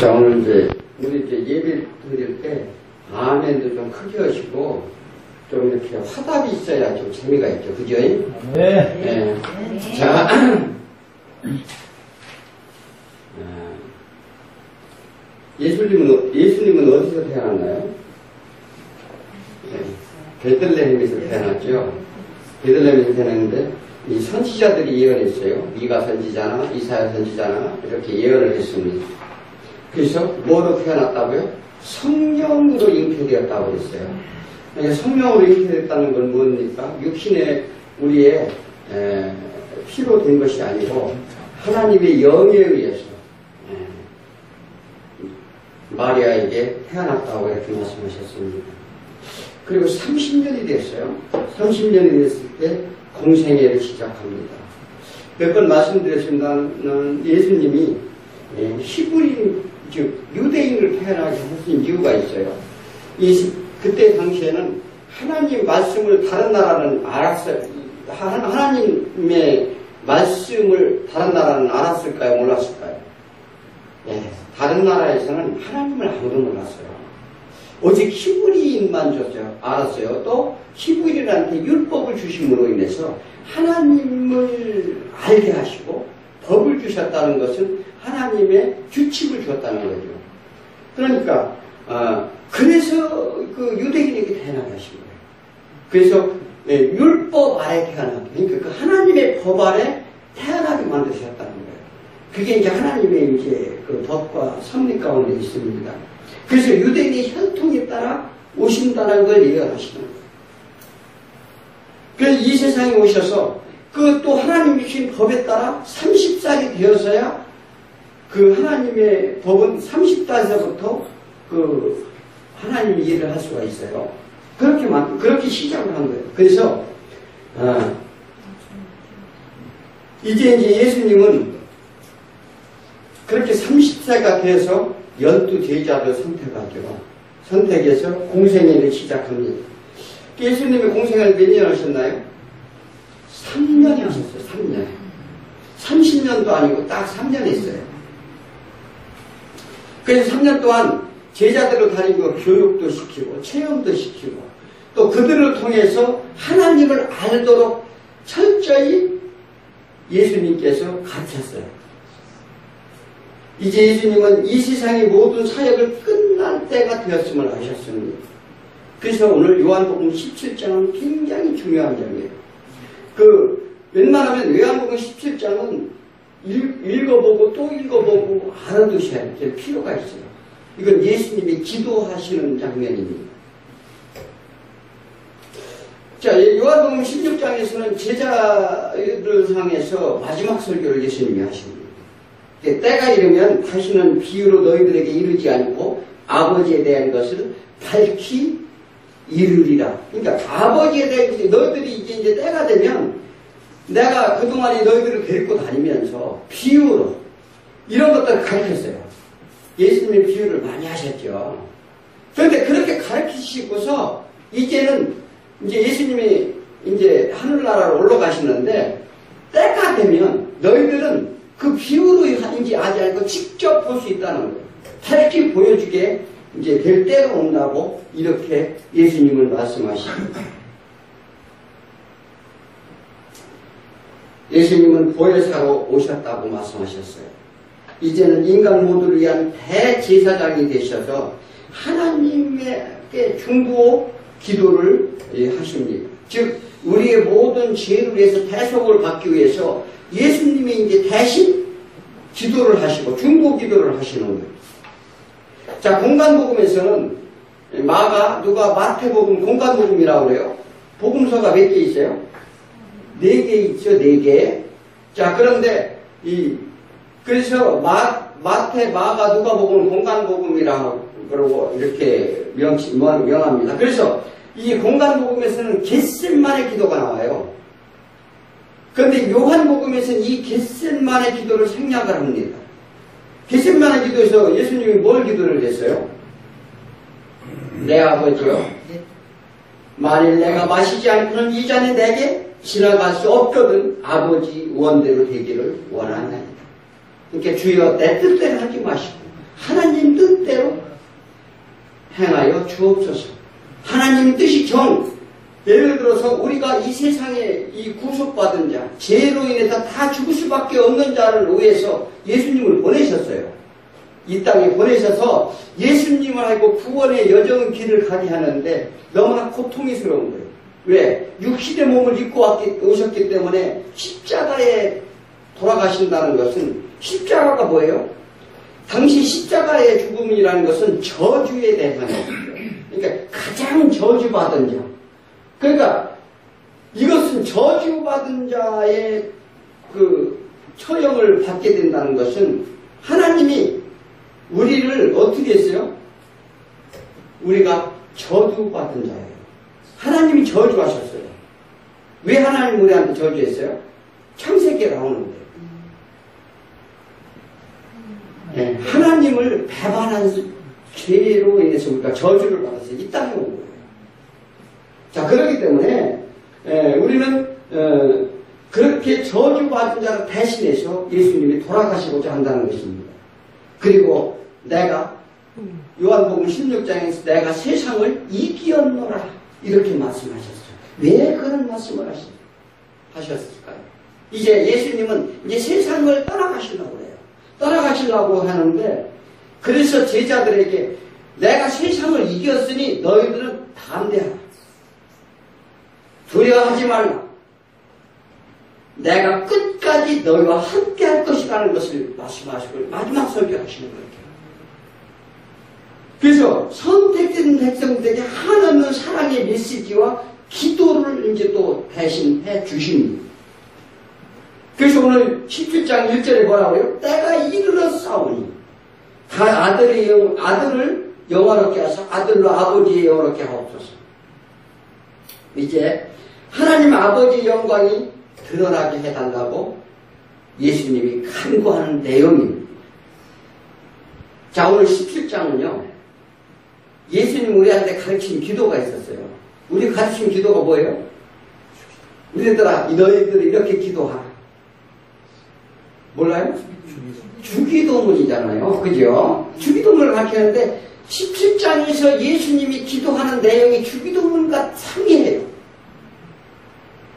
자, 오늘 이제 우리 예배 드릴 때 아멘도 좀 크게 하시고 좀 이렇게 화답이 있어야 좀 재미가 있죠, 그죠? 네. 네. 자, 예수님은 어디서 태어났나요? 네. 베들레헴에서 태어났죠. 베들레헴에서 태어났는데 이 선지자들이 예언했어요. 미가 선지자나 이사야 선지자나 이렇게 예언을 했습니다. 그래서 뭐로 태어났다고요? 성령으로 잉태되었다고 했어요. 그러니까 성령으로 잉태되었다는 건 뭡니까? 육신의 우리의 피로 된 것이 아니고 하나님의 영에 의해서 마리아에게 태어났다고 이렇게 말씀하셨습니다. 그리고 30년이 됐어요. 30년이 됐을 때 공생애를 시작합니다. 몇 번 말씀드렸습니다만 예수님이 히브리인, 즉 유대인을 태어나게 하신 이유가 있어요. 그때 당시에는 하나님 말씀을 다른 나라는 알았어요. 하나님의 말씀을 다른 나라는 알았을까요? 몰랐을까요? 네, 다른 나라에서는 하나님을 아무도 몰랐어요. 오직 히브리인만 알았어요. 또 히브리인한테 율법을 주심으로 인해서 하나님을 알게 하시고 법을 주셨다는 것은 하나님의 규칙을 주었다는 거죠. 그러니까 그래서 그 유대인에게 태어나게 하신 거예요. 그래서 율법 아래 태어나게, 그러니까 그 하나님의 법 아래 태어나게 만드셨다는 거예요. 그게 이제 하나님의 이제 그 법과 섭리 가운데 있습니다. 그래서 유대인의 혈통에 따라 오신다는 걸 예언하시는 거예요. 그래서 이 세상에 오셔서 그 또 하나님이 주신 법에 따라 30살이 되어서야 그 하나님의 법은 30살에서부터 그 하나님이 일을 할 수가 있어요. 그렇게 시작을 한 거예요. 그래서 이제 예수님은 그렇게 30세가 돼서 12제자를 선택하죠. 선택해서 공생애를 시작합니다. 예수님의 공생애를 몇 년 하셨나요? 3년 하셨어요. 3년. 30년도 아니고 딱 3년 했어요. 그래서 3년 동안 제자들을 다니고 교육도 시키고 체험도 시키고 또 그들을 통해서 하나님을 알도록 철저히 예수님께서 가르쳤어요. 이제 예수님은 이 세상의 모든 사역을 끝날 때가 되었음을 아셨습니다. 그래서 오늘 요한복음 17장은 굉장히 중요한 장이에요. 웬만하면 요한복음 17장은 읽어보고 또 읽어보고 알아두셔야 될 필요가 있어요. 이건 예수님이 기도하시는 장면입니다. 자, 요한복음 16장에서는 제자들을 향해서 마지막 설교를 예수님이 하십니다. 때가 이르면 다시는 비유로 너희들에게 이르지 않고 아버지에 대한 것을 밝히 이르리라. 그러니까 아버지에 대한 너희들이 이제 때가 되면 내가 그동안에 너희들을 데리고 다니면서 비유로 이런 것들을 가르쳤어요. 예수님이 비유를 많이 하셨죠. 그런데 그렇게 가르치시고서 이제는 이제 예수님이 이제 하늘나라로 올라가시는데 때가 되면 너희들은 그 비유로 하는지 아지 않고 직접 볼 수 있다는 거예요. 밝히 보여주게 이제 될 때가 온다고 이렇게 예수님은 말씀하십니다. 예수님은 보혜사로 오셨다고 말씀하셨어요. 이제는 인간 모두를 위한 대제사장이 되셔서 하나님께 중보 기도를 하십니다. 즉 우리의 모든 죄를 위해서 대속을 받기 위해서 예수님이 이제 대신 기도를 하시고 중보 기도를 하시는 거예요. 자, 공간복음에서는 누가 마태복음 공간복음이라고 그래요. 복음서가 몇 개 있어요? 4개 있죠, 4개. 자, 그런데 그래서 마태, 마가, 누가복음은 공간복음이라고 그러고 이렇게 명합니다. 그래서 이 공간복음에서는 겟셋만의 기도가 나와요. 그런데 요한복음에서는 이 겟셋만의 기도를 생략을 합니다. 겟셋만의 기도에서 예수님이 뭘 기도를 했어요? 내 아버지요, 만일 내가 마시지 않고는 이 잔이 내게 지나갈 수 없거든 아버지 원대로 되기를 원하나이다. 그러니까 주여 내 뜻대로 하지 마시고 하나님 뜻대로 행하여 주옵소서. 하나님 뜻이 예를 들어서 우리가 이 세상에 이 구속받은 자, 죄로 인해서 다 죽을 수밖에 없는 자를 위해서 예수님을 보내셨어요. 이 땅에 보내셔서 예수님을 알고 구원의 여정 길을 가게 하는데 너무나 고통스러운 거예요. 왜? 육신의 몸을 입고 오셨기 때문에 십자가에 돌아가신다는 것은, 십자가가 뭐예요? 당시 십자가의 죽음이라는 것은 저주의 대상이에요. 그러니까 가장 저주받은 자. 그러니까 이것은 저주받은 자의 그 처형을 받게 된다는 것은 하나님이 우리를 어떻게 했어요? 우리가 저주받은 자예요. 하나님이 저주하셨어요. 왜 하나님 우리한테 저주했어요? 창세기에 나오는데. 네, 하나님을 배반한 죄로 인해서 우리가 저주를 받았어요. 이 땅에 온 거예요. 자, 그렇기 때문에 우리는 그렇게 저주받은 자를 대신해서 예수님이 돌아가시고자 한다는 것입니다. 그리고 내가 요한복음 16장에서 내가 세상을 이기었노라 이렇게 말씀하셨어요. 왜 그런 말씀을 하셨을까요? 이제 예수님은 이제 세상을 떠나가시려고 해요. 떠나가시려고 하는데, 그래서 제자들에게 내가 세상을 이겼으니 너희들은 담대하라. 두려워하지 말라. 내가 끝까지 너희와 함께 할 것이라는 것을 말씀하시고 마지막 설교하시는 거예요. 그래서 선택된 백성들에게 한없는 사랑의 메시지와 기도를 이제 또 대신해 주십니다. 그래서 오늘 17장 1절에 뭐라고요? 때가 이르렀사오니 아들을 영화롭게 하사 아들로 아버지의 영화롭게 하옵소서. 이제 하나님 아버지의 영광이 드러나게 해달라고 예수님이 간구하는 내용입니다. 자, 오늘 17장은요, 예수님 우리한테 가르친 기도가 있었어요. 우리 가르친 기도가 뭐예요? 우리들아, 너희들이 이렇게 기도하라. 몰라요? 주기도문이잖아요. 그죠? 주기도문을 가르치는데 17장에서 예수님이 기도하는 내용이 주기도문과 상이해요.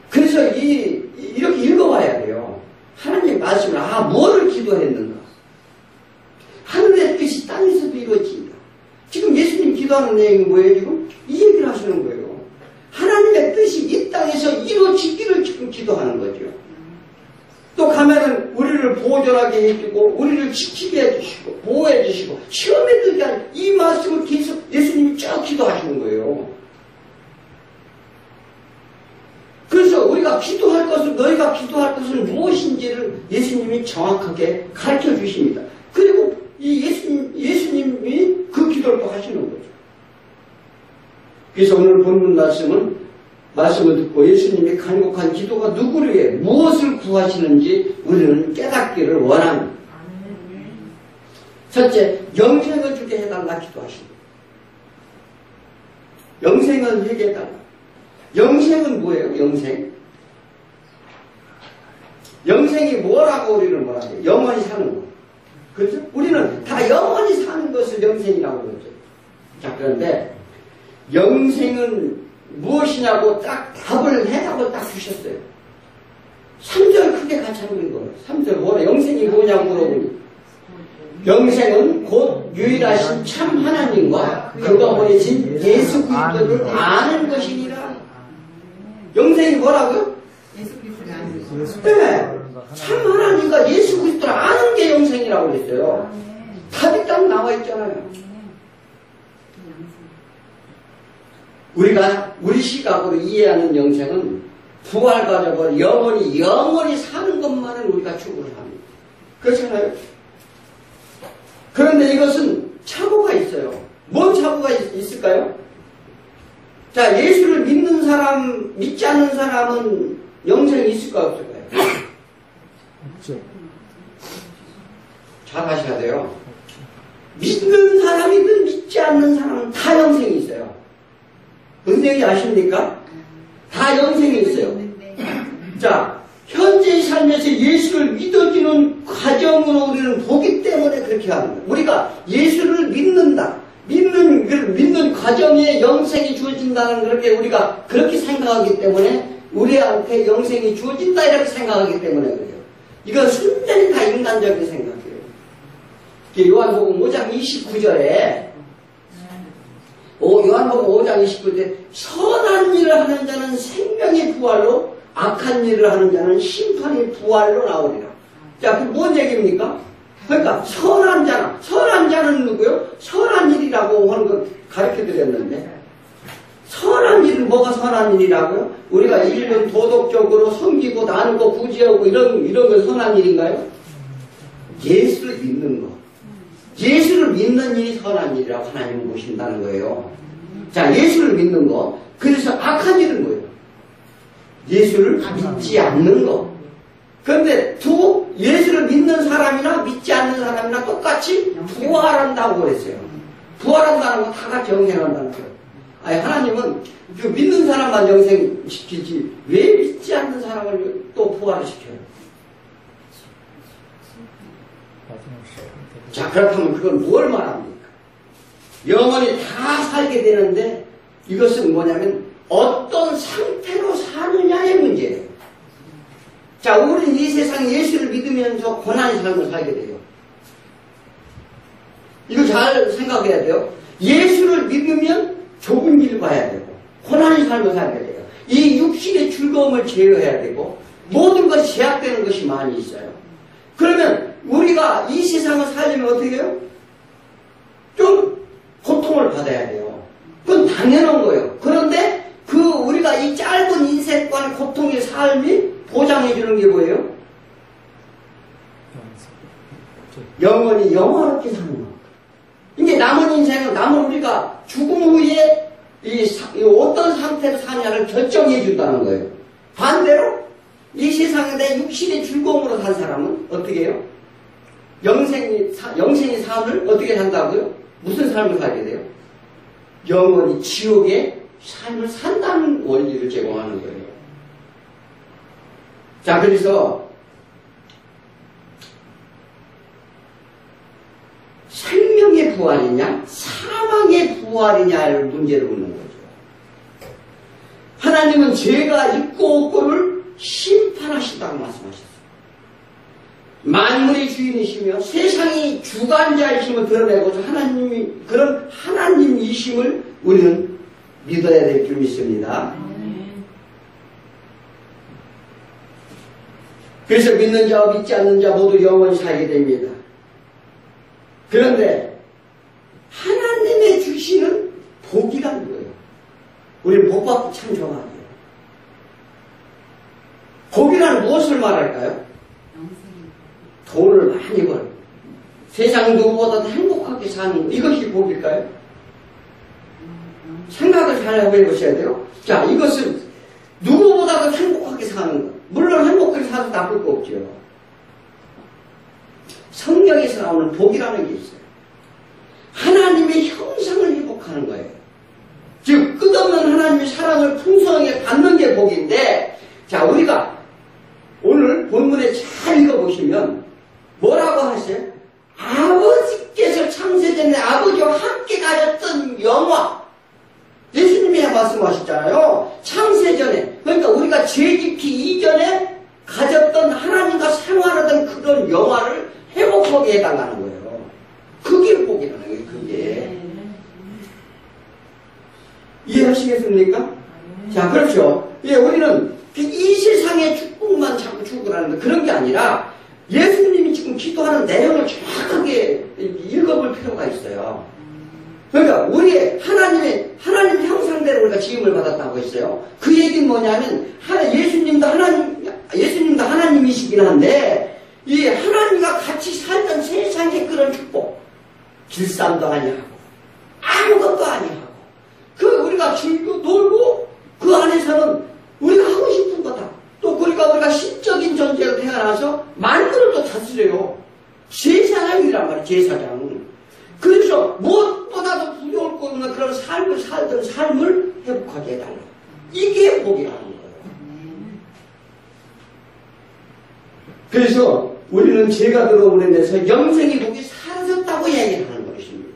그래서 이렇게 읽어봐야 돼요. 하나님 말씀을, 뭐를 기도했는가? 하늘의 뜻이 땅에서도 이루어진다. 지금 예수님 기도하는 내용이 뭐예요, 지금? 이 얘기를 하시는 거예요. 하나님의 뜻이 이 땅에서 이루어지기를 지금 기도하는 거죠. 또 가면은 우리를 보존하게 해주고, 우리를 지키게 해주시고, 보호해 주시고, 시험에 들게 하는 이 말씀을 계속 예수님이 쭉 기도하시는 거예요. 그래서 우리가 기도할 것은, 너희가 기도할 것은 무엇인지를 예수님이 정확하게 가르쳐 주십니다. 그리고 이 예수님이 그 기도를 또 하시는 거죠. 그래서 오늘 본문 말씀을 듣고 예수님이 간곡한 기도가 누구를 위해 무엇을 구하시는지 우리는 깨닫기를 원합니다. 첫째, 영생을 주게 해달라 기도하십니다. 영생을 회개 해달라. 영생은 뭐예요? 영생이 뭐라고 우리는 뭐라 해요? 영원히 사는 거. 그렇죠? 우리는 다 영원히 사는 것을 영생이라고 그러죠. 자, 그런데 영생은 무엇이냐고 딱 답을 해라고 딱 주셨어요. 3절 크게 같이 하는 거예요. 3절 뭐래? 영생이 뭐냐고 물어보니, 영생은 곧 유일하신 참 하나님과 그가 보내신 예수 그리스도를 아는 것이니라. 영생이 뭐라고요? 예수 그리스도를 아는 것. 네. 참 하나님과 예수 그리스도를 아는 게 영생이라고 그랬어요. 답이 딱 나와 있잖아요. 우리 시각으로 이해하는 영생은 부활과정으로 영원히 사는 것만을 우리가 추구를 합니다. 그렇잖아요. 그런데 이것은 착오가 있어요. 뭔 착오가 있을까요? 자, 예수를 믿는 사람, 믿지 않는 사람은 영생이 있을까 없을까요? 없죠. 잘 하셔야 돼요. 믿는 사람이든 믿지 않는 사람은 다 영생이 있어요. 은행이 아십니까? 다 영생이 있어요. 자, 현재 삶에서 예수를 믿어지는 과정으로 우리는 보기 때문에 그렇게 하는 거예요. 우리가 예수를 믿는다. 믿는 과정에 영생이 주어진다는 그렇게 우리가 그렇게 생각하기 때문에 우리한테 영생이 주어진다 이렇게 생각하기 때문에 그래요. 이건 순전히 다 인간적인 생각이에요. 요한복음 5장 29절에 요한복음 5장 29절에 선한 일을 하는 자는 생명의 부활로 악한 일을 하는 자는 심판의 부활로 나오리라. 자, 그게 뭔 얘기입니까? 그러니까 선한 자는 누구요? 선한 일이라고 하는 걸 가르쳐드렸는데 선한 일은 뭐가 선한 일이라고요? 우리가 인륜 도덕적으로 섬기고 나누고 구제하고 이런 건 선한 일인가요? 예수를 믿는 거. 예수를 믿는 일이 선한 일이라고 하나님은 보신다는 거예요. 자, 예수를 믿는 거. 그래서 악한 일은 뭐예요? 예수를 믿지 않는 거. 그런데 예수를 믿는 사람이나 믿지 않는 사람이나 똑같이 부활한다고 그랬어요. 부활한다는 건 다 같이 영생한다는 거예요. 아니, 하나님은 그 믿는 사람만 영생시키지 왜 믿지 않는 사람을 또 부활을 시켜요? 자, 그렇다면 그건 뭘 말합니까? 영원히 다 살게 되는데 이것은 뭐냐면 어떤 상태로 사느냐의 문제예요. 자, 우리는 이 세상 예수를 믿으면서 고난의 삶을 살게 돼요. 이거 잘 생각해야 돼요. 예수를 믿으면 좁은 길 봐야 되고 고난의 삶을 살게 돼요. 이 육신의 즐거움을 제어해야 되고 모든 것이 제약되는 것이 많이 있어요. 그러면 우리가 이 세상을 살려면 어떻게 해요? 좀 고통을 받아야 돼요. 그건 당연한 거예요. 그런데 우리가 이 짧은 인생과의 고통의 삶이 보장해 주는 게 뭐예요? 영원히 영원하게 사는 거. 이게 남은 인생은 우리가 죽음 후에 이 어떤 상태로 사냐를 결정해 준다는 거예요. 반대로 이 세상에 내 육신의 즐거움으로 산 사람은 어떻게 해요? 영생의 삶을 어떻게 산다고요? 무슨 삶을 살게 돼요? 영원히 지옥의 삶을 산다는 원리를 제공하는 거예요. 자, 그래서 생명의 부활이냐 사망의 부활이냐를 문제를 묻는 거죠. 하나님은 죄가 있고 없고를 심판하신다고 말씀하셨어요. 만물의 주인이시며 세상이 주관자이심을 드러내고자 그런 하나님이심을 우리는 믿어야 될 줄 믿습니다. 그래서 믿는 자와 믿지 않는 자 모두 영원히 살게 됩니다. 그런데 하나님의 주시는 복이라는 거예요. 우리는 복 받고 참 좋아하죠. 복이란 무엇을 말할까요? 돈을 많이 벌고 세상 누구보다도 행복하게 사는 것, 이것이 복일까요? 생각을 잘 해보셔야 돼요. 자, 이것은 누구보다도 행복하게 사는 것. 물론 행복하게 살아도 나쁠 거 없죠. 성경에서 나오는 복이라는 게 있어요. 하나님의 형상을 회복하는 거예요. 즉 끝없는 하나님의 사랑을 풍성하게 받는 게 복인데, 자, 우리가 오늘 본문에 잘 읽어보시면 뭐라고 하세요? 아버지께서 창세전에 아버지와 함께 가졌던 영화, 예수님이 말씀하셨잖아요. 창세전에, 그러니까 우리가 죄짓기 이전에 가졌던 하나님과 생활하던 그런 영화를 회복하게 해달라는 거예요. 그게 복이라는 거예요. 그게 이해하시겠습니까? 자, 그렇죠. 예, 우리는 이 세상의 축복만 자꾸 추구하는 그런 게 아니라 예수님이 지금 기도하는 내용을 정확하게 읽어볼 필요가 있어요. 그러니까 우리의 하나님 형상대로 우리가 지음을 받았다고 했어요. 그 얘기는 뭐냐면 예수님도 하나님이시긴 한데 이 하나님과 같이 살던 세상의 그런 축복, 길쌈도 아니하고 아무것도 아니하고 우리가 즐기고 놀고 그 안에서는 우리가 하고 싶은 거다. 또 우리가 신적인 존재로 태어나서 만물을 또 다스려요. 제사장이란 말이에요. 제사장. 그래서 무엇보다도 부러울 거 없는 그런 삶을 살던 삶을 회복하게 해달라. 이게 복이라는 거예요. 그래서 우리는 죄가 들어오는 데서 영생의 복이 사라졌다고 얘기하는 것입니다.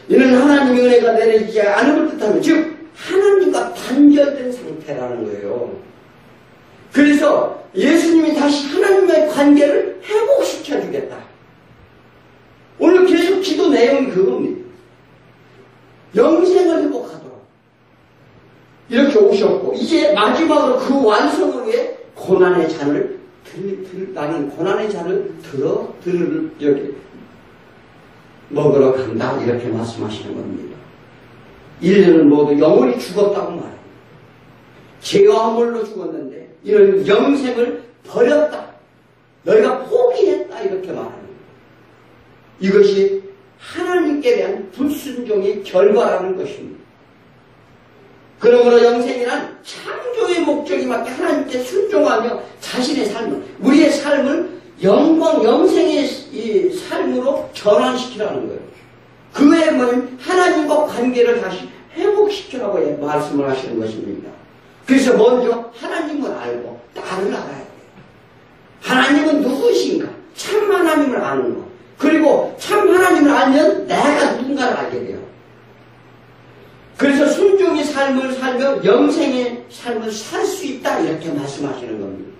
이는 하나님의 은혜가 내리지 않음을 뜻하면 즉 하나님과 단절된 상태라는 거예요. 그래서 예수님이 다시 하나님과의 관계를 회복시켜 주겠다. 오늘 계속 기도 내용이 그겁니다. 영생을 회복하도록 이렇게 오셨고 이제 마지막으로 그 완성을 위해 고난의 잔을 나는 고난의 잔을 여기 먹으러 간다 이렇게 말씀하시는 겁니다. 인류는 모두 영원히 죽었다고 말합니다. 죄와 허물로 죽었는데 이런 영생을 버렸다. 너희가 포기했다 이렇게 말합니다. 이것이 하나님께 대한 불순종의 결과라는 것입니다. 그러므로 영생이란 창조의 목적이 맞게 하나님께 순종하며 자신의 삶을, 우리의 삶을 영생의 이 삶으로 전환시키라는 거예요. 그 외에 뭐냐면 하나님과 관계를 다시 회복시키라고 말씀을 하시는 것입니다. 그래서 먼저 하나님을 알고 나를 알아야 돼요. 하나님은 누구신가? 참 하나님을 아는 것. 그리고 참 하나님을 알면 내가 누군가를 알게 돼요. 그래서 순종의 삶을 살며 영생의 삶을 살 수 있다 이렇게 말씀하시는 겁니다.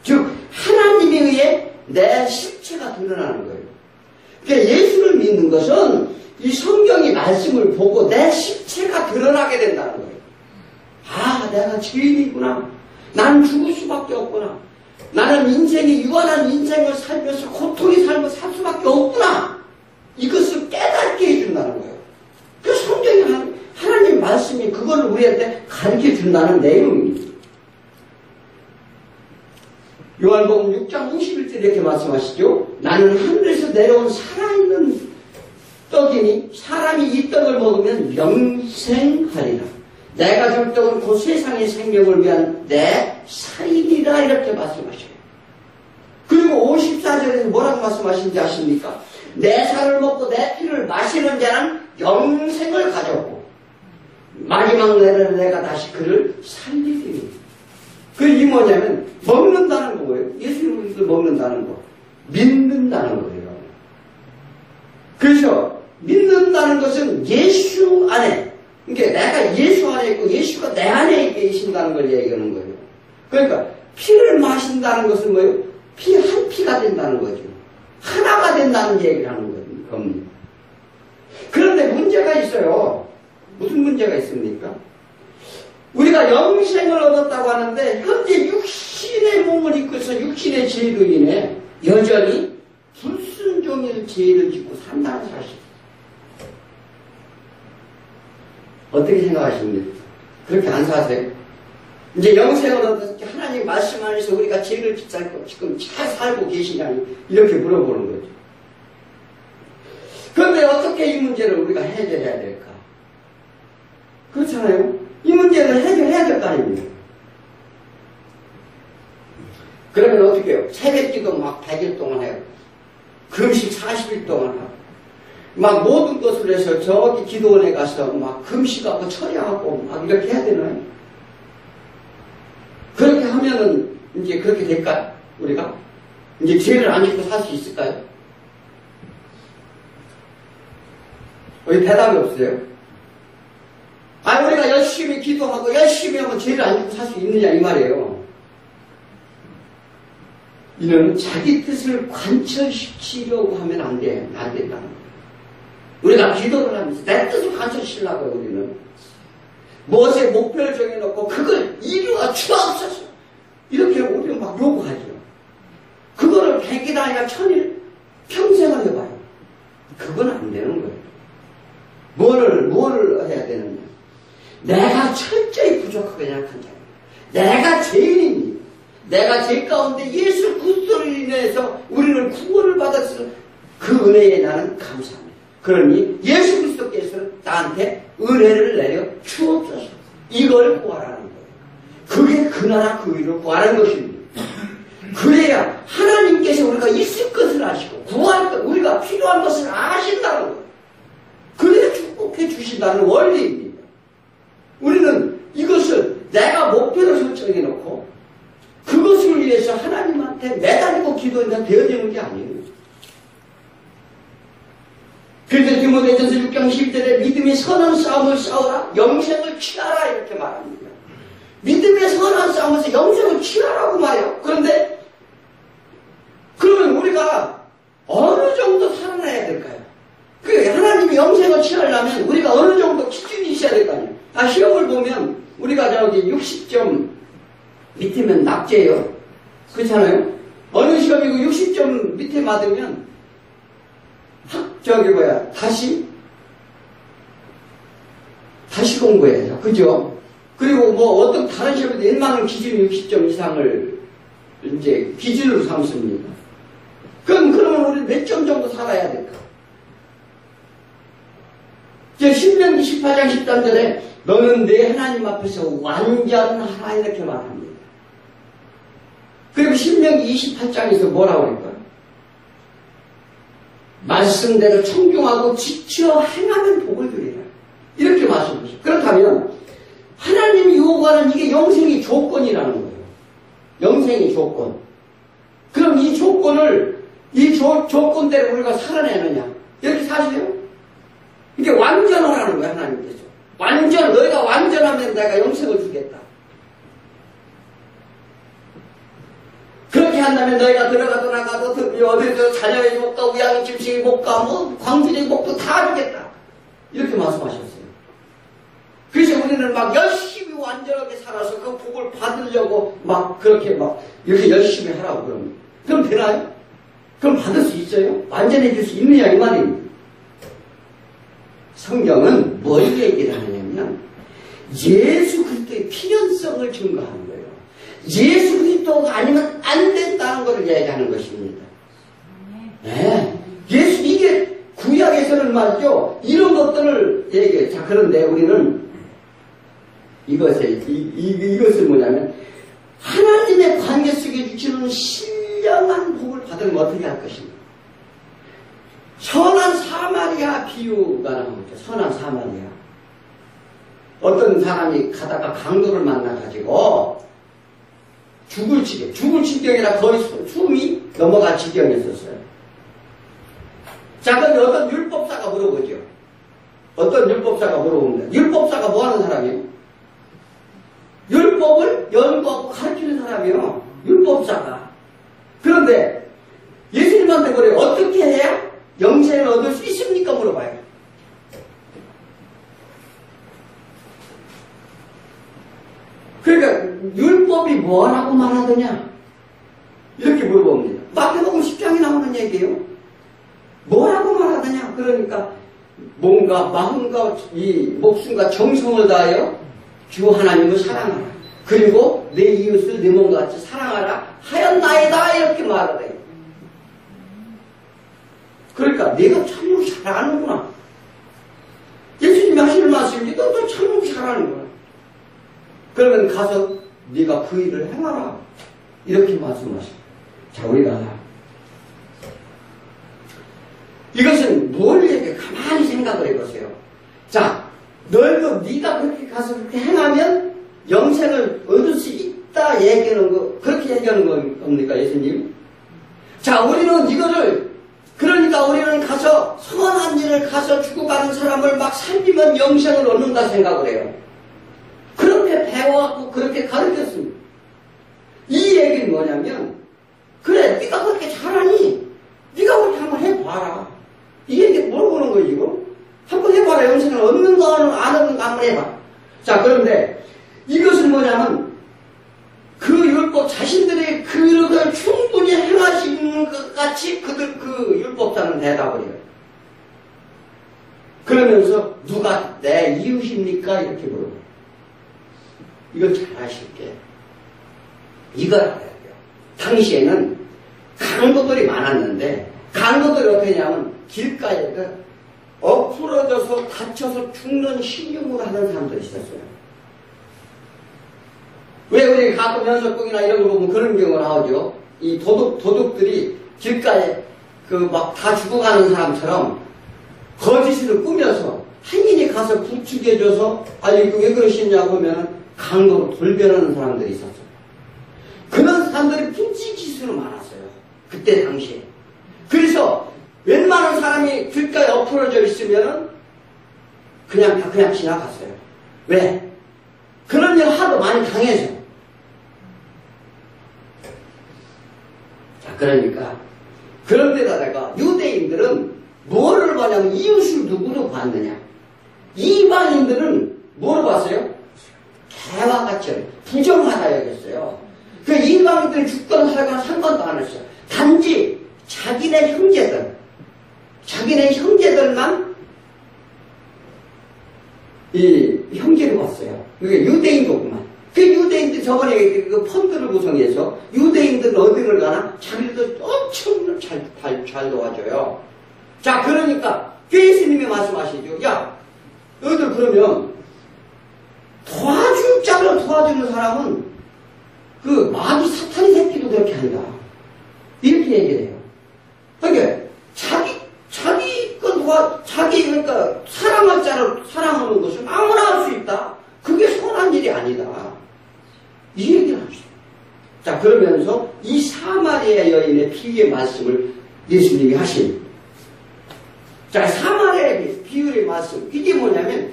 즉 하나님에 의해 내 실체가 드러나는 거예요. 그러니까 예수를 믿는 것은 이 성경의 말씀을 보고 내 실체가 드러나게 된다는 거예요. 아, 내가 죄인이구나. 난 죽을 수밖에 없구나. 나는 인생이 유한한 인생을 살면서 고통의 삶을 살 수밖에 없구나. 이것을 깨닫게 해준다는 거예요. 그 성경이 하나님 말씀이 그걸 우리한테 가르쳐 준다는 내용입니다. 요한복음 6장 51절 이렇게 말씀하시죠. 나는 하늘에서 내려온 살아있는 떡이니 사람이 이 떡을 먹으면 영생하리라. 내가 줄 떡은 곧 세상의 생명을 위한 내 살이니라 이렇게 말씀하셔요. 그리고 54절에서 뭐라고 말씀하시는지 아십니까? 내 살을 먹고 내 피를 마시는 자는 영생을 가졌고 마지막 날에 내가 다시 그를 살리리니. 그게 뭐냐면 먹는다는 거예요. 예수님을 먹는다는 거. 믿는다는 거예요. 그래서 믿는다는 것은 예수 안에, 그러니까 내가 예수 안에 있고 예수가 내 안에 계신다는 걸 얘기하는 거예요. 그러니까 피를 마신다는 것은 뭐예요? 피 한 피가 된다는 거죠. 하나가 된다는 얘기를 하는 겁니다. 그런데 문제가 있어요. 무슨 문제가 있습니까? 우리가 영생을 얻었다고 하는데 현재 육신의 몸을 입고서 육신의 죄로 인해 여전히 불순종의 죄를 짓고 산다는 사실. 어떻게 생각하십니까? 그렇게 안 사세요? 이제 영생을 얻어서 하나님 말씀 안에서 우리가 죄를 짓고 지금 잘 살고 계시냐니 이렇게 물어보는 거죠. 그런데 어떻게 이 문제를 우리가 해결해야 될까? 그렇잖아요. 이 문제를 해결해야 될 거 아닙니까? 그러면 어떻게 해요? 새벽기도 막 100일 동안 해요. 금식 40일 동안 하고 막 모든 것을 해서 저기 기도원에 가서 막 금식하고 처리하고 막 이렇게 해야 되나요? 그렇게 하면은 이제 그렇게 될까요? 우리가? 이제 죄를 안 짓고 살 수 있을까요? 왜 대답이 없어요? 아, 우리가 열심히 기도하고 열심히 하면 죄를 안 짓고 살 수 있느냐 이 말이에요. 이는 자기 뜻을 관철시키려고 하면 안 된다는 거예요. 우리가 기도를 하면서 내 뜻을 관철시키려고요. 우리는 무엇에 목표를 정해놓고 그걸 이루어 주옵소서 이렇게 우리는 막 요구하죠. 그거를 100일 아니라 1000일 평생을 해봐요. 그건 안 되는 거예요. 뭐를 해야 되느냐? 내가 철저히 부족하고 약한 자입니다. 내가 죄인입니다. 내가 죄 가운데 예수 그리스도를 인해서 우리는 구원을 받았을 그 은혜에 나는 감사합니다. 그러니 예수 그리스도께서 나한테 은혜를 내려 주옵소서. 이걸 구하라는 거예요. 그게 그 나라 그 의를 구하는 것입니다. 그래야 하나님께서 우리가 있을 것을 아시고 구할 것, 우리가 필요한 것을 아신다는 거예요. 그래야 축복해 주신다는 원리입니다. 우리는 이것을 내가 목표를 설정해 놓고 그것을 위해서 하나님한테 매달리고 기도한다 되어지는 게 아니에요. 그래서 디모데전서 6장 10절에 믿음이 선한 싸움을 싸우라 영생을 취하라 이렇게 말합니다. 믿음의 선한 싸움에서 영생을 취하라고 말해요. 그런데 그러면 우리가 어느 정도 살아나야 될까요? 하나님이 영생을 취하려면 우리가 어느 정도 기준이 있어야 될 거 아니에요. 시험을 보면 우리가 저기 60점 밑이면 낙제예요. 그렇잖아요? 어느 시험이고 60점 밑에 맞으면 다시 공부해야죠. 그죠? 그리고 뭐 어떤 다른 시험에도 웬만한 기준 60점 이상을 이제 기준으로 삼습니다. 그러면 우리 몇 점 정도 살아야 될까? 신명기 18장 13절에 너는 내 하나님 앞에서 완전하라 이렇게 말합니다. 그리고 신명기 28장에서 뭐라고 할까요? 말씀대로 청중하고 지켜 행하면 복을 주리라. 이렇게 말씀하시죠. 그렇다면 하나님이 요구하는 이게 영생의 조건이라는 거예요. 영생의 조건. 그럼 이 조건을 이 조건대로 우리가 살아내느냐? 이렇게 사실요? 이게 완전하라는 거예요. 하나님께서. 너희가 완전하면 내가 영생을 주겠다. 그렇게 한다면 너희가 들어가도 나가도 어디서 자녀의 복도 우양의 짐승의 복과 뭐 광질의 복도 다 주겠다. 이렇게 말씀하셨어요. 그래서 우리는 막 열심히 완전하게 살아서 그 복을 받으려고 막 그렇게 막 이렇게 열심히 하라고 그럽니다. 그럼 되나요? 그럼 받을 수 있어요? 완전해질 수 있느냐 이 말입니다. 성경은 뭘 얘기를 하냐면 예수 그리스도의 필연성을 증거하는 거예요. 예수 그리스도가 아니면 안 된다는 것을 얘기하는 것입니다. 네. 이게 구약에서는 말이죠. 이런 것들을 얘기해요. 자, 그런데 우리는 이것을 뭐냐면 하나님의 관계 속에 주시는 신령한 복을 받으면 어떻게 할 것인가. 선한 사마리아 비유가 나옵니다. 선한 사마리아. 어떤 사람이 가다가 강도를 만나가지고 죽을 지경이라 거의 숨이 넘어갈 지경이었어요. 자, 그런데 어떤 율법사가 물어보죠. 어떤 율법사가 물어봅니다. 율법사가 뭐 하는 사람이에요? 율법을 연구하고 가르치는 사람이에요. 율법사가. 그런데 예수님한테 그래요. 어떻게 해야 영생을 얻을 수 있습니까? 물어봐요. 그러니까 율법이 뭐라고 말하더냐? 이렇게 물어봅니다. 마태복음 10장에 나오는 얘기예요. 뭐라고 말하더냐? 그러니까 몸과 마음과 이 목숨과 정성을 다하여 주 하나님을 사랑하라. 그리고 내 이웃을 내 몸과 같이 사랑하라 하였나이다 이렇게 말을 해요. 그러니까 내가 참 잘하는구나. 예수님이 하시는 말씀이 너도 참 잘하는구나. 그러면 가서 네가 그 일을 행하라. 이렇게 말씀하십니다. 자, 우리가 이것은 뭘 얘기해? 가만히 생각을 해보세요. 자, 너희도 네가 그렇게 가서 그렇게 행하면 영생을 얻을 수 있다 얘기하는 거, 그렇게 얘기하는 겁니까, 예수님? 자, 우리는 이거를, 그러니까 우리는 가서 선한 일을 가서 죽어가는 사람을 막 살리면 영생을 얻는다 생각을 해요. 그렇게 배워갖고 그렇게 가르쳤습니다. 이 얘기는 뭐냐면, 그래, 네가 그렇게 잘하니 네가 그렇게 한번 해봐라. 이 얘기 물어보는 거지, 이거. 한번 해봐라. 영생을 얻는 거는 안 얻는 거 한번 해봐. 자, 그런데 이것은 뭐냐면 그 율법 자신들의 그릇을 충분히 행하시는 것 같이 그 율법자는 대답을 해요. 그러면서 누가 내 이웃입니까? 이렇게 물어봐요. 이걸 잘 아실게. 이걸 알아야 돼요. 당시에는 강도들이 많았는데 강도들이 어떻게 하냐면 길가에 엎으러져서 다쳐서 죽는 신용을 하는 사람들이 있었어요. 왜 우리 가끔 연속극이나 이런 거 보면 그런 경우가 나오죠. 이 도둑들이 길가에 막 다 죽어가는 사람처럼 거짓을 꾸며서 한인이 가서 부추겨줘서 아니 왜 그러시냐고 하면 강도로 돌변하는 사람들이 있었어요. 그런 사람들이 빈지지수로 많았어요. 그때 당시에. 그래서 웬만한 사람이 길가에 엎어져 있으면은 그냥 지나갔어요. 왜? 그런 일 하도 많이 당해서. 자, 그러니까 그런데다가 유대인들은 뭐를 보냐면 이웃을 누구로 봤느냐. 이방인들은 뭐로 봤어요? 개와 같이 부정하다 여겼어요. 그 이방인들은 죽건 살건 상관도 안 했어요. 단지 자기네 형제들만 이 형제로 봤어요. 그게 유대인도구만. 그 유대인들 저번에 그 펀드를 구성해서 유대인들은 어디를 가나 자기들도 엄청 잘 도와줘요. 자, 그러니까 예수님이 말씀하시죠. 야, 너희들 그러면 도와줄 자로 도와주는 사람은 그 마귀 사탄 새끼도 그렇게 한다. 이렇게 얘기를 해요. 그러니까 그러니까 사랑할 자를 사랑하는 것은 아무나 할 수 있다. 그게 선한 일이 아니다. 이 얘기를 하죠. 자, 그러면서 이 사마리아 여인의 비유의 말씀을 예수님이 하신. 자, 사마리아 비유의 말씀. 이게 뭐냐면,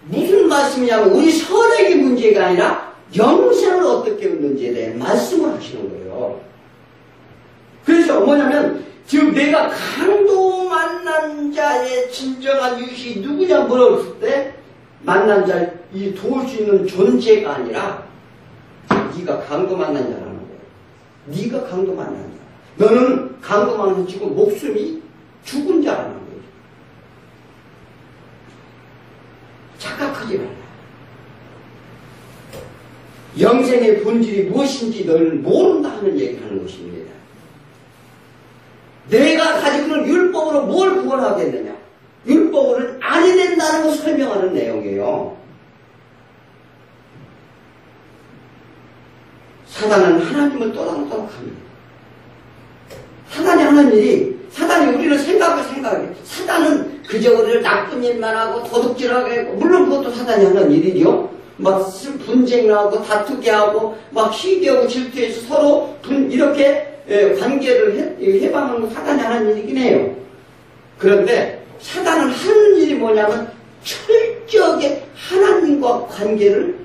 무슨 말씀이냐면, 우리 선악의 문제가 아니라 영생을 어떻게 얻는지에 대한 말씀을 하시는 거예요. 그래서 뭐냐면, 지금 내가 강도 만난 자의 진정한 이웃이 누구냐 물었을 때, 만난 자, 이 도울 수 있는 존재가 아니라, 네가 강도 만난 자라는 거예요. 네가 강도 만난 자. 너는 강도 만난 지고 목숨이 죽은 자라는 거예요. 착각하지 말라. 영생의 본질이 무엇인지 너를 모른다 하는 얘기를 하는 것입니다. 내가 가지고 있는 율법으로 뭘 구원하겠느냐? 율법으로는 아니 된다는 것을 설명하는 내용이에요. 사단은 하나님을 떠나도록합니다. 사단이 하는 일이, 사단이 우리를 생각해. 사단은 그저 우리를 나쁜 일만 하고 도둑질하게 하고, 물론 그것도 사단이 하는 일이죠. 막 분쟁하고 다투게 하고 막 시기하고 질투해서 서로 이렇게 관계를 해방하는 사단이 하는 일이긴 해요. 그런데 사단은 하는 일이 뭐냐면 철저하게 하나님과 관계를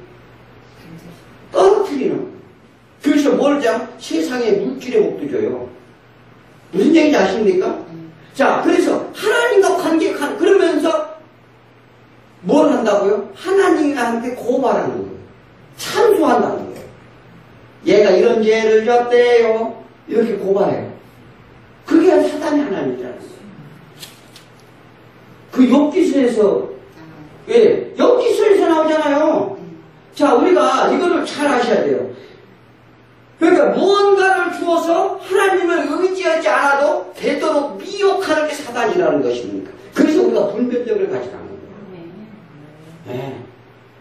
떨어뜨리는. 그래서 뭘 하면 세상의 물질의 목도 줘요. 무슨 얘기인지 아십니까? 자, 그래서 하나님과 관계, 그러면서 뭘 한다고요? 하나님한테 고발하는 거예요. 참소한다는 거예요. 얘가 이런 죄를 졌대요. 이렇게 고발해요. 그게 사단이 하나님이잖아요. 그 욥기서에서, 예, 욥기서에서 나오잖아요. 자, 우리가 이거를 잘 아셔야 돼요. 그러니까 무언가를 주어서 하나님을 의지하지 않아도 되도록 미혹하는 게 사단이라는 것입니까? 그래서 우리가 분별력을 가지라는 거예요. 네.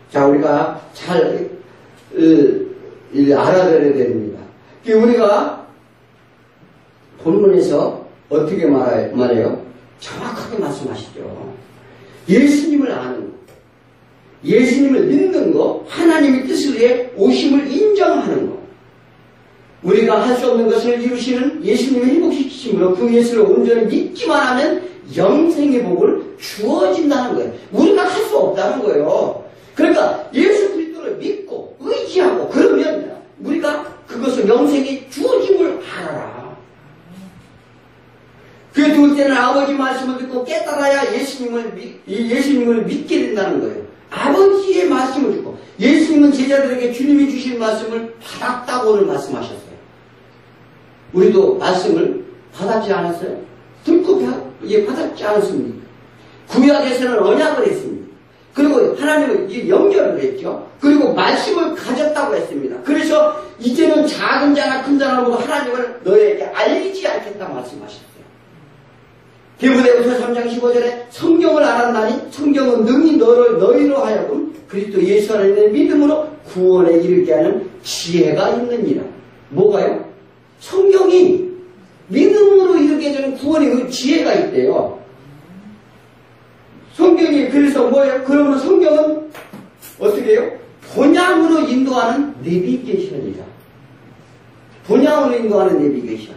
자, 우리가 잘 알아들어야 됩니다. 우리가 본문에서 어떻게 말해요? 정확하게 말씀하시죠. 예수님을 아는 것, 예수님을 믿는 것, 하나님의 뜻을 위해 오심을 인정하는 것, 우리가 할 수 없는 것을 이루시는 예수님의 행복시키심으로 그 예수를 온전히 믿기만 하면 영생의 복을 주어진다는 거예요. 우리가 할 수 없다는 거예요. 그러니까 예수 그리스도를 믿고 의지하고 그러면 우리가 그것을 영생이 주어짐을 알아라. 그 둘째는 아버지 말씀을 듣고 깨달아야 예수님을 믿게 된다는 거예요. 아버지의 말씀을 듣고 예수님은 제자들에게 주님이 주신 말씀을 받았다고 오늘 말씀하셨어요. 우리도 말씀을 받았지 않았어요? 듣고 받았지 않았습니까? 구약에서는 언약을 했습니다. 그리고 하나님을 연결을 했죠. 그리고 말씀을 가졌다고 했습니다. 그래서 이제는 작은 자나 큰 자나 모두 하나님을 너희에게 알리지 않겠다 말씀하셨어요. 디모데후서 3장 15절에 성경을 알았나니 성경은 능히 너희로 하여금 그리스도 예수 안에 있는 믿음으로 구원에 이르게 하는 지혜가 있느니라. 뭐가요? 성경이 믿음으로 이르게 되는 구원의 지혜가 있대요. 성경이 그래서 뭐예요? 그러면 성경은 어떻게 해요? 본향으로 인도하는 내비게이션이다. 영향으로 인도하는 내비게이션.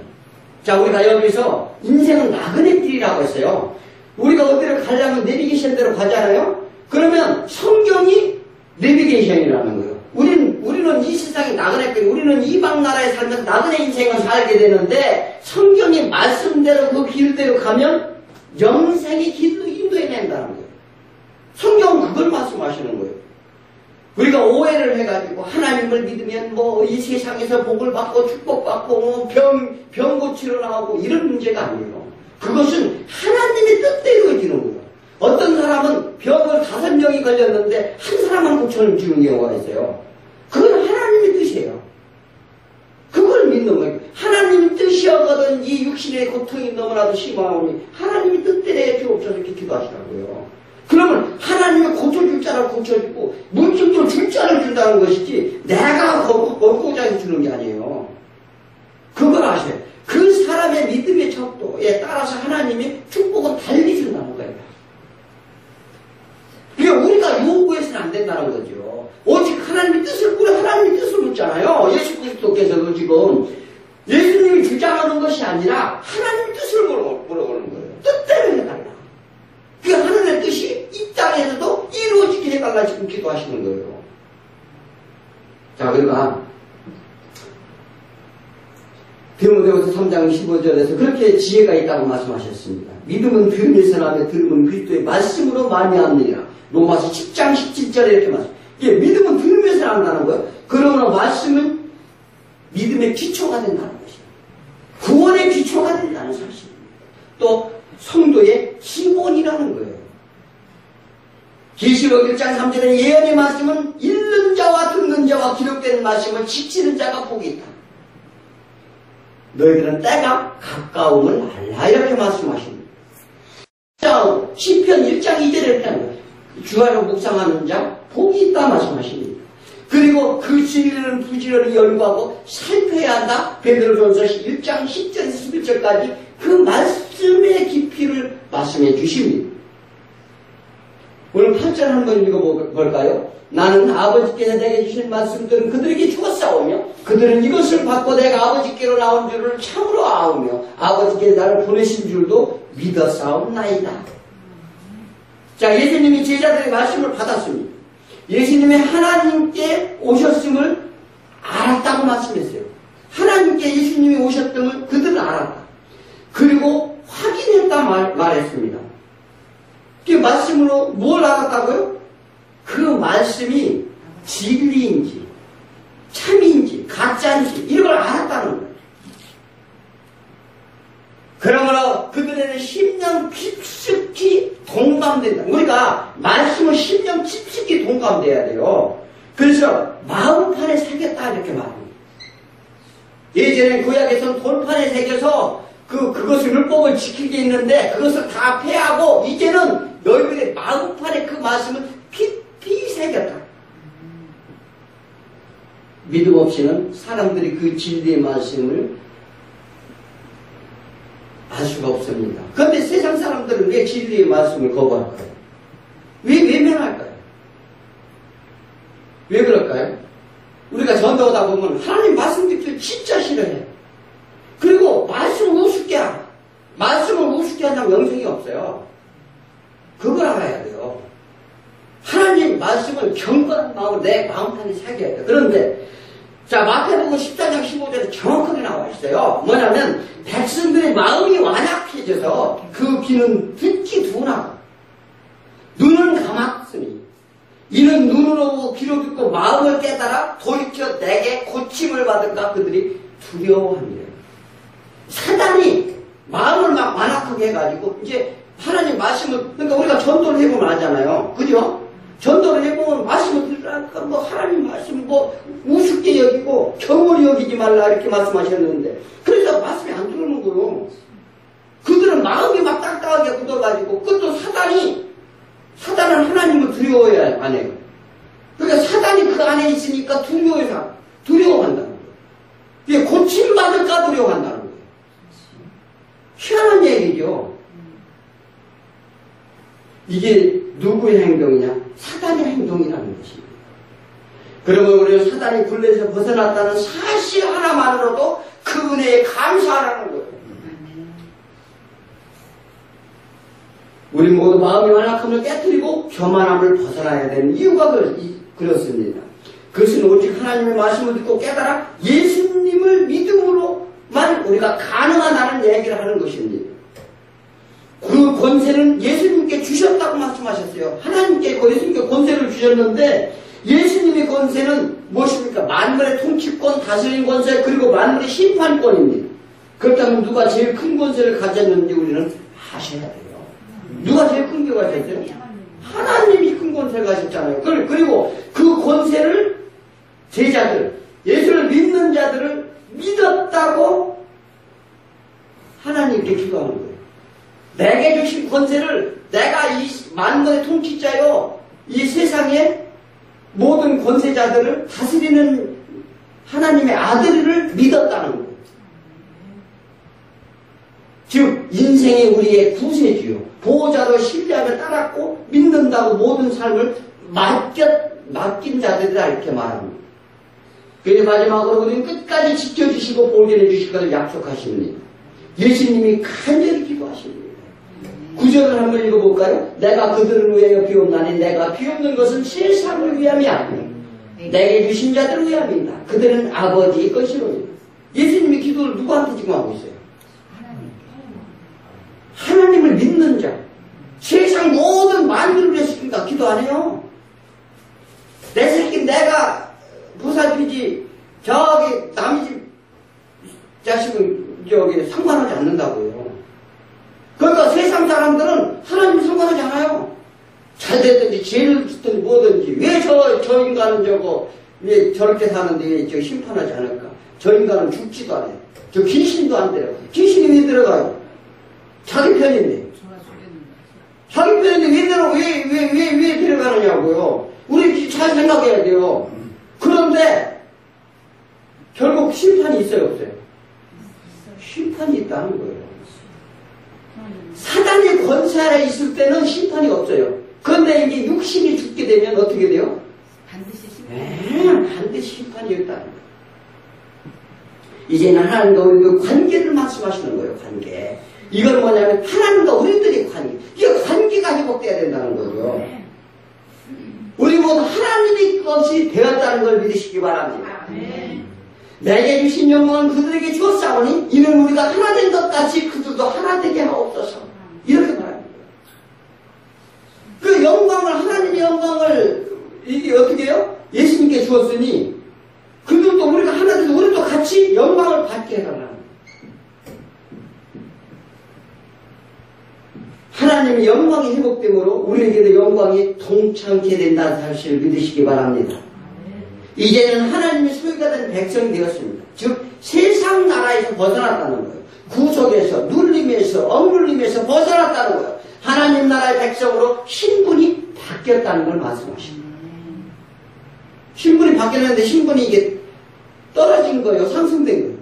자, 우리가 여기서 인생은 나그네 길이라고 했어요. 우리가 어디를 가려면 내비게이션대로 가잖아요? 그러면 성경이 내비게이션이라는 거예요. 우리는 이 세상이 나그네 길, 우리는 이방 나라에 살면서 나그네 인생을 살게 되는데 성경이 말씀대로 그 길대로 가면 영생의 길로 인도해낸다는 거예요. 성경은 그걸 말씀하시는 거예요. 우리가 오해를 해가지고 하나님을 믿으면 뭐 이 세상에서 복을 받고 축복받고 뭐 병 고치러 나오고 이런 문제가 아니에요. 그것은 하나님의 뜻대로 해지는 거예요. 어떤 사람은 병을 5명이 걸렸는데 한 사람만 고쳐주는 경우가 있어요. 그건 하나님의 뜻이에요. 그걸 믿는 거예요. 하나님의 뜻이었거든 이 육신의 고통이 너무나도 심하오니 하나님의 뜻대로 해 주옵소서 이렇게 기도하시라고요. 그러면 하나님이 고쳐줄 자를 고쳐주고 물질도 줄 자를 준다는 것이지 내가 얻고자 해주는 게 아니에요. 그걸 아셔요. 그 사람의 믿음의 척도에 따라서 하나님이 축복은 달리 준다는 거예요. 그러니까 우리가 요구해서는 안 된다는 거죠. 오직 하나님의 뜻을, 우리 하나님의 뜻을 묻잖아요. 예수 그리스도께서도 지금 예수님이 주장하는 것이 아니라 하나님의 뜻을 물어보는 거예요. 뜻대로 해달라. 그 하나님의 뜻이 이 땅에서도 이루어지게 해달라 지금 기도하시는 거예요. 자, 그러니까 디모데후서 3장 15절에서 그렇게 지혜가 있다고 말씀하셨습니다. 믿음은 들음에서 나며 들음은 그리스도의 말씀으로 많이 합니다. 로마서 10장 17절에 이렇게 말씀. 이게 믿음은 들으면서 난다는 거예요. 그러나 말씀은 믿음의 기초가 된다는 것이에요. 구원의 기초가 된다는 사실입니다. 또 성도의 기본이라는 거예요. 계시록 1장 3절에 예언의 말씀은 읽는 자와 듣는 자와 기록되는 말씀을 지키는 자가 복이 있다. 너희들은 때가 가까움을 알라 이렇게 말씀하십니다. 시편 1장 2절에 이렇게 하는 거예요. 주야로 묵상하는 자 복이 있다 말씀하십니다. 그리고 그 진리를 부지런히 연구하고 살펴야 한다. 베드로전서 1장 10절에서 11절까지 그 말씀의 깊이를 말씀해 주십니다. 오늘 8절 한번 읽어볼까요? 나는 아버지께서 내게 주신 말씀들은 그들에게 주었사오며 그들은 이것을 받고 내가 아버지께로 나온 줄을 참으로 아오며 아버지께서 나를 보내신 줄도 믿었사옵나이다. 자, 예수님이 제자들의 말씀을 받았습니다. 예수님이 하나님께 오셨음을 알았다고 말씀했어요. 하나님께 예수님이 오셨음을 그들은 알았다. 그리고 확인했다 말했습니다. 그 말씀으로 뭘 알았다고요? 그 말씀이 진리인지 참인지 가짜인지 이걸 알았다는 거예요. 그러므로 그들에는 심령 깊숙이 동감된다. 우리가 말씀을 심령 깊숙이 동감돼야 돼요. 그래서 마음판에 새겼다 이렇게 말합니다. 예전에 구약에서는 돌판에 새겨서 그것을 율법을 지키게 했는데 그것을 다 폐하고 이제는 너희들의 마음판에 그 말씀을 깊이 새겼다. 믿음 없이는 사람들이 그 진리의 말씀을 알 수가 없습니다. 그런데 세상 사람들은 왜 진리의 말씀을 거부할까요? 왜 외면할까요? 왜 그럴까요? 우리가 전도하다 보면 하나님 말씀 듣기를 진짜 싫어해요. 그리고 말씀을 우습게 하라. 말씀을 우습게 한다면 영생이 없어요. 그걸 알아야 돼요. 하나님 말씀을 경건한 마음으로 내 마음판에 새겨야 돼요. 그런데 자, 마태복음 14장 15절에 정확하게 나와 있어요. 뭐냐면 백성들의 마음이 완악해져서 그 귀는 듣기 둔하고 눈은 감았으니 이는 눈으로 귀로 듣고 마음을 깨달아 돌이켜 내게 고침을 받을까 그들이 두려워합니다. 사단이 마음을 막 완악하게 해가지고 이제 하나님 말씀을 그러니까 우리가 전도를 해보면 알잖아요. 그죠? 전도를 해보면 말씀을 들으니까 뭐 하나님 말씀 뭐 우습게 여기고 경홀히 여기지 말라 이렇게 말씀하셨는데 그래서 말씀이 안 들어오는 거예요. 그들은 마음이 막 딱딱하게 굳어가지고 그것도 사단은 하나님을 두려워해야 안 해요. 그러니까 사단이 그 안에 있으니까 두려워한다는 거예요. 이게 고침받을까 두려워한다는 거예요. 희한한 얘기죠. 이게 누구의 행동이냐? 사단의 행동이라는 것입니다. 그러면 우리는 사단이 굴레에서 벗어났다는 사실 하나만으로도 그 은혜에 감사하라는 거예요. 우리 모두 마음의 완악함을 깨뜨리고 교만함을 벗어나야 되는 이유가 그렇습니다. 그것은 오직 하나님의 말씀을 듣고 깨달아 예수님을 믿음으로만 우리가 가능하다는 얘기를 하는 것입니다. 그 권세는 예수님께 주셨다고 말씀하셨어요. 하나님께 예수님께 권세를 주셨는데 예수님의 권세는 무엇입니까? 만물의 통치권, 다스리는 권세, 그리고 만물의 심판권입니다. 그렇다면 누가 제일 큰 권세를 가졌는지 우리는 아셔야 돼요. 누가 제일 큰 게 가졌어요? 하나님이 큰 권세를 가졌잖아요. 그리고 그 권세를 제자들, 예수를 믿는 자들을 믿었다고 하나님께 기도하는 거예요. 내게 주신 권세를 내가 이 만물의 통치자요, 이 세상의 모든 권세자들을 다스리는 하나님의 아들을 믿었다는 거예요. 즉 인생이 우리의 구세주요, 보호자로 신뢰하며 따랐고 믿는다고 모든 삶을 맡긴 자들이라 이렇게 말합니다. 그래서 마지막으로 우리는 끝까지 지켜주시고 보존해 주실 것을 약속하십니다. 예수님이 간절히 기도하십니다. 9절을 한번 읽어볼까요? 내가 그들을 위하여 비옵나니 내가 비옵는 것은 세상을 위함이 아니라 내게 주신 자들을 위함이다. 그들은 아버지의 것이로니. 예수님이 기도를 누구한테 지금 하고 있어요? 하나님을 믿는 자. 세상 모든 만물을 위해서 기도 안 해요. 내 새끼 내가 보살피지 저기 남의 집 자식은 저기 상관하지 않는다고요. 그러니까 세상 사람들은 하나님 상관하지 않아요. 잘 됐든지 죄를 짓든지 뭐든지 왜 저 인간은 왜 저렇게 사는데 왜 저 심판하지 않을까? 저 인간은 죽지도 않아요. 저 귀신도 안 들어가요. 귀신이 왜 들어가요? 자기 편인데. 자기 편인데 왜 데려가느냐고요. 우리 잘 생각해야 돼요. 그런데 결국 심판이 있어요, 없어요? 심판이 있다는 거예요. 사단의 권세 아래 있을 때는 심판이 없어요. 그런데 이제 육신이 죽게 되면 어떻게 돼요? 반드시 심판이 있다는 거예요. 이제는 하나님과 우리도 관계를 말씀하시는 거예요, 관계. 이건 뭐냐면 하나님과 우리들의 관계. 이게 관계가 회복돼야 된다는 거죠. 우리 모두 하나님의 것이 되었다는 걸 믿으시기 바랍니다. 내게 주신 영광은 그들에게 주었사오니 이는 우리가 하나 된 것 같이 그들도 하나 되게 하옵소서. 이렇게 말합니다. 그 영광을, 하나님의 영광을 이게 어떻게 해요? 예수님께 주었으니 그들도 우리가 하나 돼서 우리도 같이 영광을 받게 해달라는 거예요. 하나님의 영광이 회복되므로 우리에게도 영광이 동창케 된다는 사실을 믿으시기 바랍니다. 이제는 하나님의 소유가 된 백성이 되었습니다. 즉 세상 나라에서 벗어났다는 거예요. 구속에서, 눌림에서, 억눌림에서 벗어났다는 거예요. 하나님 나라의 백성으로 신분이 바뀌었다는 걸 말씀하십니다. 신분이 바뀌었는데 신분이 이게 떨어진 거예요? 상승된 거예요?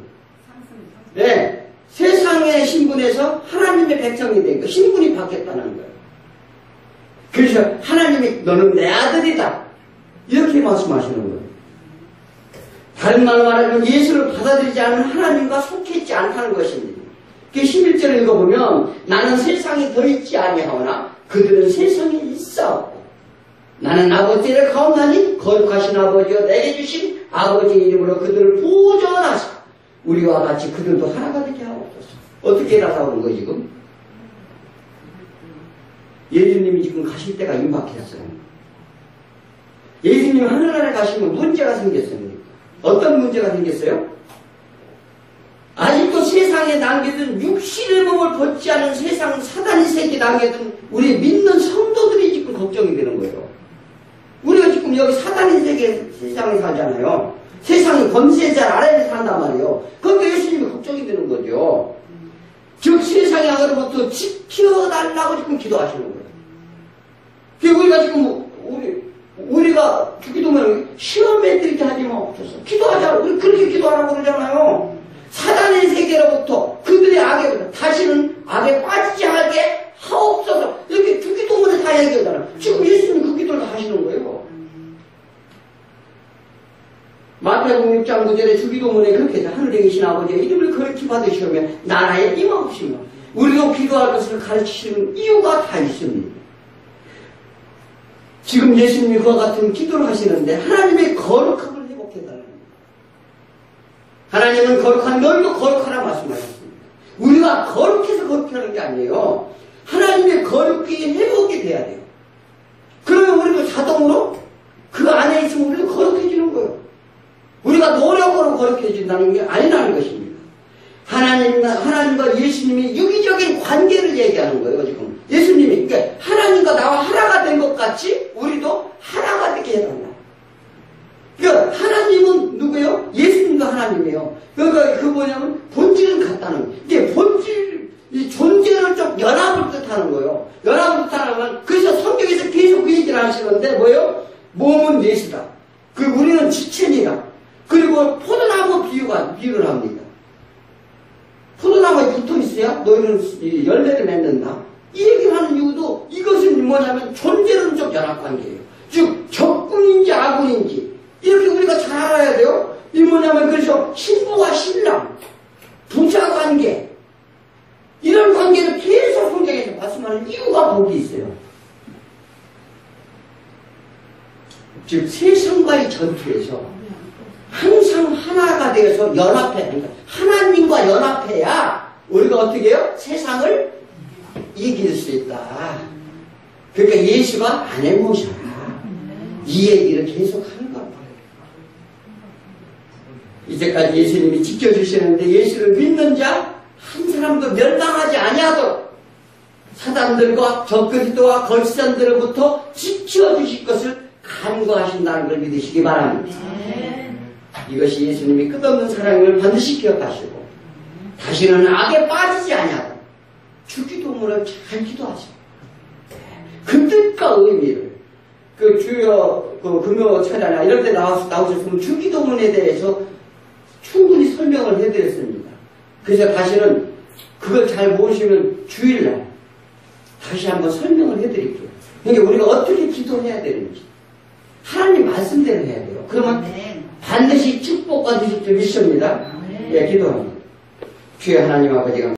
네. 세상의 신분에서 하나님의 백성이 된 거예요. 신분이 바뀌었다는 거예요. 그래서 하나님이 너는 내 아들이다. 이렇게 말씀하시는 거예요. 다른 말로 말하면 예수를 받아들이지 않는 하나님과 속해있지 않다는 것입니다. 11절을 읽어보면 나는 세상에 더 있지 아니하오나 그들은 세상에 있어. 나는 아버지를 가옵나니 거룩하신 아버지여 내게 주신 아버지의 이름으로 그들을 보존하사 우리와 같이 그들도 하나가 되게 하옵소서. 어떻게 나타오는 거 지금? 예수님이 지금 가실 때가 임박했어요. 예수님이 하늘나라에 가시면 문제가 생겼습니다. 어떤 문제가 생겼어요? 아직도 세상에 남겨둔 육신의 몸을 벗지 않은 세상 사단의 세계에 남겨둔 우리 믿는 성도들이 지금 걱정이 되는 거예요. 우리가 지금 여기 사단의 세상에 살잖아요. 세상의 권세자 아래에 산단 말이에요. 그러니까 예수님이 걱정이 되는 거죠. 즉 세상의 악으로부터 지켜달라고 지금 기도하시는 거예요. 그러니까 우리가 지금 우리가 기도면 시험에 들게 하지 마옵소서. 기도하자. 우리 그렇게 기도하라고 그러잖아요. 사단의 세계로부터 그들의 악에부터 다시는 악에 빠지지 않게 하옵소서. 이렇게 두 기도문에 다 얘기하잖아요. 지금 예수님이 그 기도를 다 하시는 거예요. 마태복음 마태복음 6장 9절에 주기도문에 그렇게 해서 하늘에 계신 아버지의 이름을 거룩히 받으시오며 나라의 임하옵시며 우리도 기도할 것을 가르치시는 이유가 다 있습니다. 지금 예수님이 그와 같은 기도를 하시는데 하나님의 거룩함을 회복해달라는 거예요. 하나님은 거룩한 너희도 거룩하라 말씀하셨습니다. 우리가 거룩해서 거룩해 하는 게 아니에요. 하나님의 거룩이 회복이 돼야 돼요. 그러면 우리도 자동으로 그 안에 있으면 우리도 거룩해지는 거예요. 우리가 노력으로 거룩해진다는 게 아니라는 것입니다. 하나님과 예수님이 유기적인 관계를 얘기하는 거예요, 지금. 예수님이, 그러니까 하나님과 나와 하나가 된 것 같이 우리도 하나가 되게 해달라. 그러니까 하나님은 누구예요? 예수님도 하나님이에요. 그러니까 그 뭐냐면 본질은 같다는 거예요. 이게 본질, 이 존재를 좀 연합을 뜻하는 거예요. 연합을 뜻하는 건 그래서 성경에서 계속 그 얘기를 하시는데 뭐예요? 몸은 예수다. 우리는 지체니라. 그리고 포도나무 비유를 합니다. 포도나무에 붙어 있어야 너희는 열매를 맺는다. 이 얘기를 하는 이유도 이것은 뭐냐면 존재론적 연합관계예요. 즉 적군인지 아군인지 이렇게 우리가 잘 알아야 돼요. 이 뭐냐면 그래서 신부와 신랑, 부자관계 이런 관계를 계속 성경에서 말씀하는 이유가 복이 있어요. 즉 세상과의 전투에서 항상 하나가 되어서 연합해야 된다. 하나님과 연합해야 우리가 어떻게 해요? 세상을 이길 수 있다. 그러니까 예수가 안에 모셔라. 이 얘기를 계속 하는 겁니다. 이제까지 예수님이 지켜주시는데 예수를 믿는 자 한 사람도 멸망하지 아니하도록 사단들과 적그리스도와 거짓선들로부터 지켜주실 것을 간구하신다는 걸 믿으시기 바랍니다. 이것이 예수님이 끝없는 사랑을 반드시 기억하시고 다시는 악에 빠지지 아니하도록 주기도문을 잘 기도하시고 그 뜻과 의미를 주요 금요 차례나 이런 데 나오셨으면 주기도문에 대해서 충분히 설명을 해드렸습니다. 그래서 다시는 그걸 잘 모르시면 주일날 다시 한번 설명을 해드릴게요. 그러니까 우리가 어떻게 기도해야 되는지 하나님 말씀대로 해야 돼요. 그러면 반드시 축복과 주실 줄 믿습니다. 예, 기도합니다. 주여 하나님 아버지가